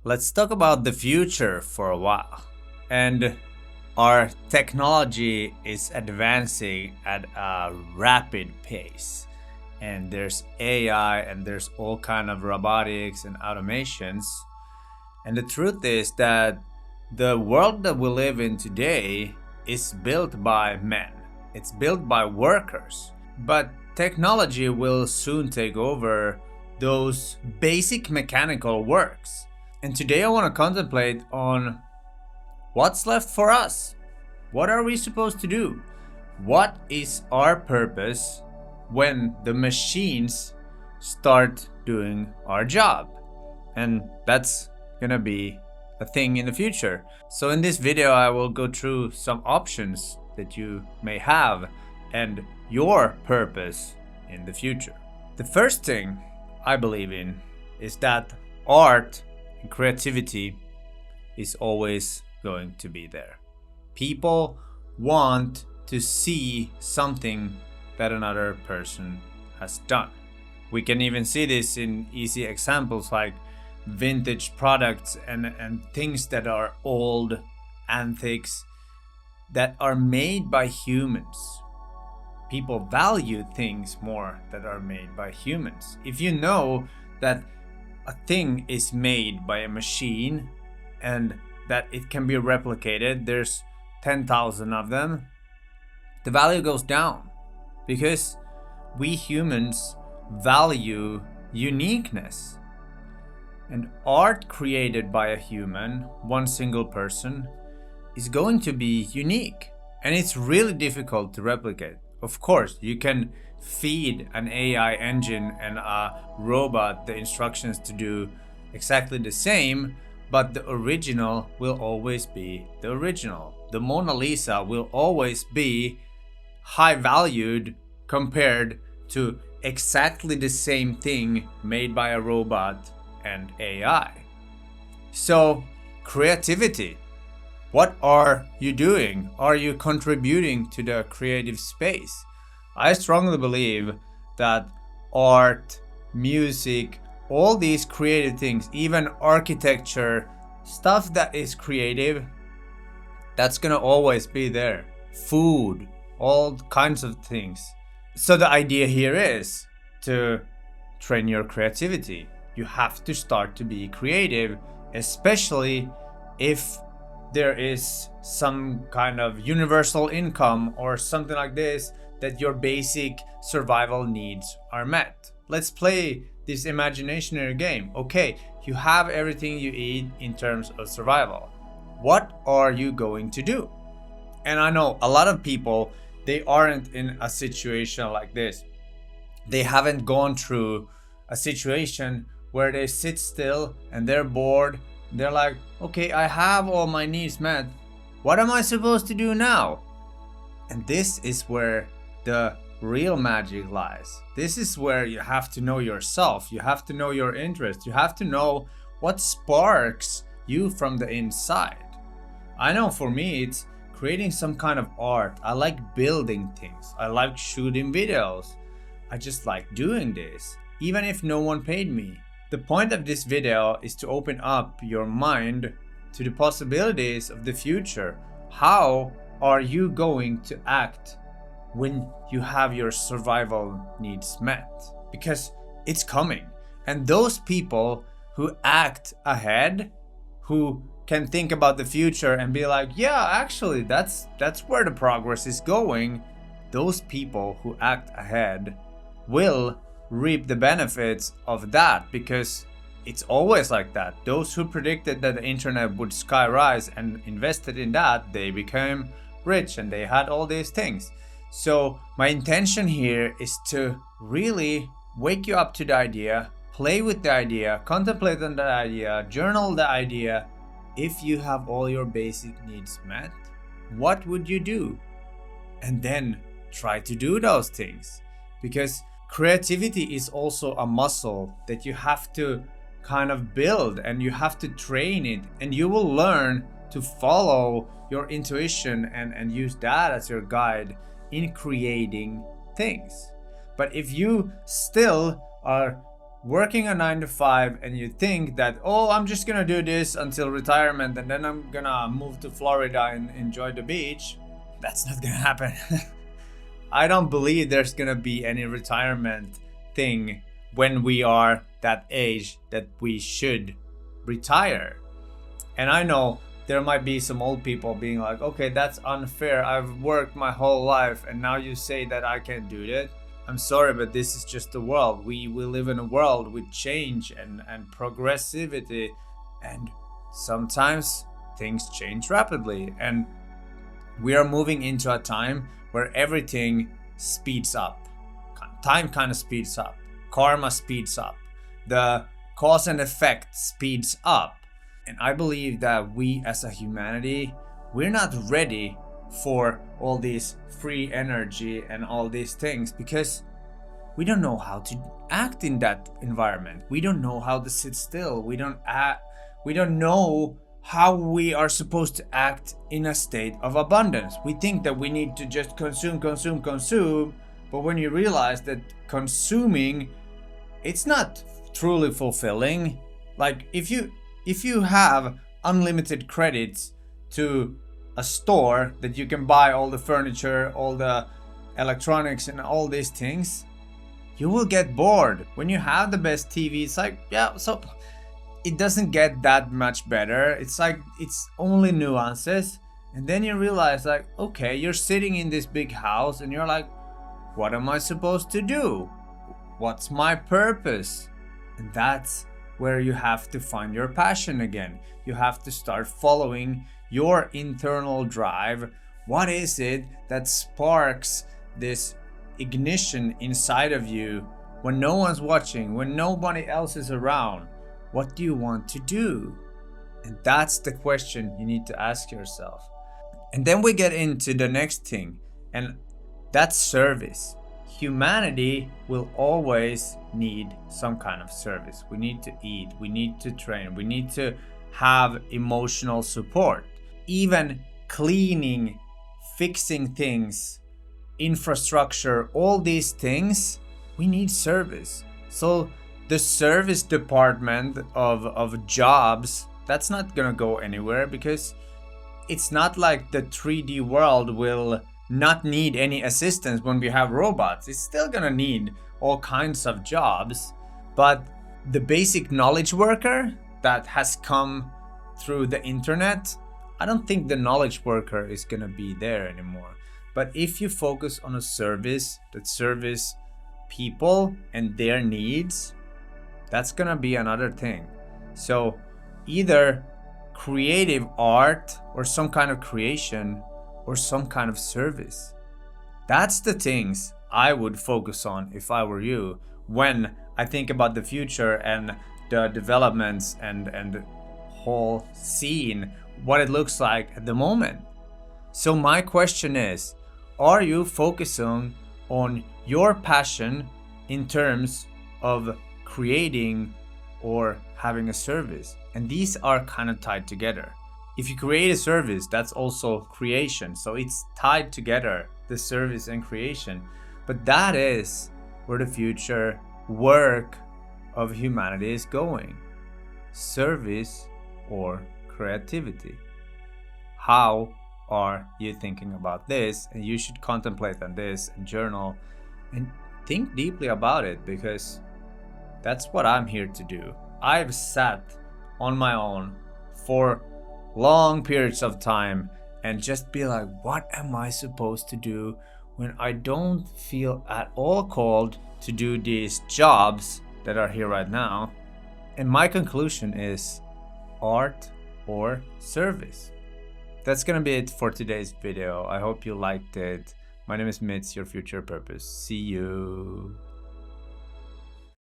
Let's talk about the future for a while. And our technology is advancing at a rapid pace. And there's AI and there's all kind of robotics and automations. And the truth is that the world that we live in today is built by men. It's built by workers. But technology will soon take over those basic mechanical works. And today I want to contemplate on what's left for us. What are we supposed to do? What is our purpose when the machines start doing our job? And that's gonna be a thing in the future. So in this video I will go through some options that you may have and your purpose in the future. The first thing I believe in is that art and creativity is always going to be there. People want to see something that another person has done. We can even see this in easy examples like vintage products and things that are old antiques that are made by humans. People value things more that are made by humans. If you know that a thing is made by a machine and that it can be replicated, there's 10,000 of them, the value goes down because we humans value uniqueness. And art created by a human, one single person, is going to be unique. And it's really difficult to replicate. Of course, you can feed an AI engine and a robot the instructions to do exactly the same, but the original will always be the original. The Mona Lisa will always be high valued compared to exactly the same thing made by a robot and AI. So, creativity. What are you doing? Are you contributing to the creative space? I strongly believe that art, music, all these creative things, even architecture, stuff that is creative, that's gonna always be there. Food, all kinds of things. So the idea here is to train your creativity. You have to start to be creative, especially if there is some kind of universal income or something like this that your basic survival needs are met. Let's play this imaginary game. Okay, you have everything you need in terms of survival. What are you going to do? And I know a lot of people, they aren't in a situation like this. They haven't gone through a situation where they sit still and they're bored. They're like, okay, I have all my needs met. What am I supposed to do now? And this is where the real magic lies. This is where you have to know yourself. You have to know your interests. You have to know what sparks you from the inside. I know for me, it's creating some kind of art. I like building things. I like shooting videos. I just like doing this, even if no one paid me. The point of this video is to open up your mind to the possibilities of the future. How are you going to act when you have your survival needs met? Because it's coming. And those people who act ahead, who can think about the future and be like, yeah, actually, that's where the progress is going. Those people who act ahead will reap the benefits of that, because it's always like that. Those who predicted that the internet would skyrise and invested in that, they became rich and they had all these things. So my intention here is to really wake you up to the idea, play with the idea, contemplate on the idea, journal the idea. If you have all your basic needs met, what would you do? And then try to do those things, because creativity is also a muscle that you have to kind of build and you have to train it, and you will learn to follow your intuition and use that as your guide in creating things. But if you still are working a 9 to 5 and you think that, oh, I'm just gonna do this until retirement and then I'm gonna move to Florida and enjoy the beach, that's not gonna happen. I don't believe there's gonna be any retirement thing when we are that age that we should retire. And I know there might be some old people being like, okay, that's unfair. I've worked my whole life and now you say that I can't do that. I'm sorry, but this is just the world. We live in a world with change and progressivity, and sometimes things change rapidly. And we are moving into a time where everything speeds up. Time kind of speeds up. Karma speeds up. The cause and effect speeds up. And I believe that we as a humanity, we're not ready for all this free energy and all these things because we don't know how to act in that environment. We don't know how to sit still. We don't know how we are supposed to act in a state of abundance. We think that we need to just consume, but when you realize that consuming, it's not truly fulfilling. Like if you have unlimited credits to a store that you can buy all the furniture, all the electronics and all these things, you will get bored. When you have the best TV, it's like, yeah, so it doesn't get that much better. It's like, it's only nuances. And then you realize like, okay, you're sitting in this big house and you're like, what am I supposed to do? What's my purpose? And that's where you have to find your passion again. You have to start following your internal drive. What is it that sparks this ignition inside of you when no one's watching, when nobody else is around? What do you want to do? And that's the question you need to ask yourself. And then we get into the next thing, and that's service. Humanity will always need some kind of service. We need to eat, we need to train, we need to have emotional support. Even cleaning, fixing things, infrastructure, all these things, we need service. So the service department of jobs, that's not gonna go anywhere because it's not like the 3D world will not need any assistance when we have robots. It's still gonna need all kinds of jobs, but the basic knowledge worker that has come through the internet, I don't think the knowledge worker is gonna be there anymore. But if you focus on a service that serves people and their needs, that's gonna be another thing. So either creative art or some kind of creation or some kind of service. That's the things I would focus on if I were you when I think about the future and the developments and the whole scene, what it looks like at the moment. So my question is, are you focusing on your passion in terms of creating or having a service? And these are kind of tied together. If you create a service, that's also creation. So it's tied together, the service and creation. But that is where the future work of humanity is going. Service or creativity. How are you thinking about this? And you should contemplate on this and journal and think deeply about it, because that's what I'm here to do. I've sat on my own for long periods of time and just be like, what am I supposed to do when I don't feel at all called to do these jobs that are here right now? And my conclusion is art or service. That's gonna be it for today's video. I hope you liked it. My name is Mitz, your future purpose. See you.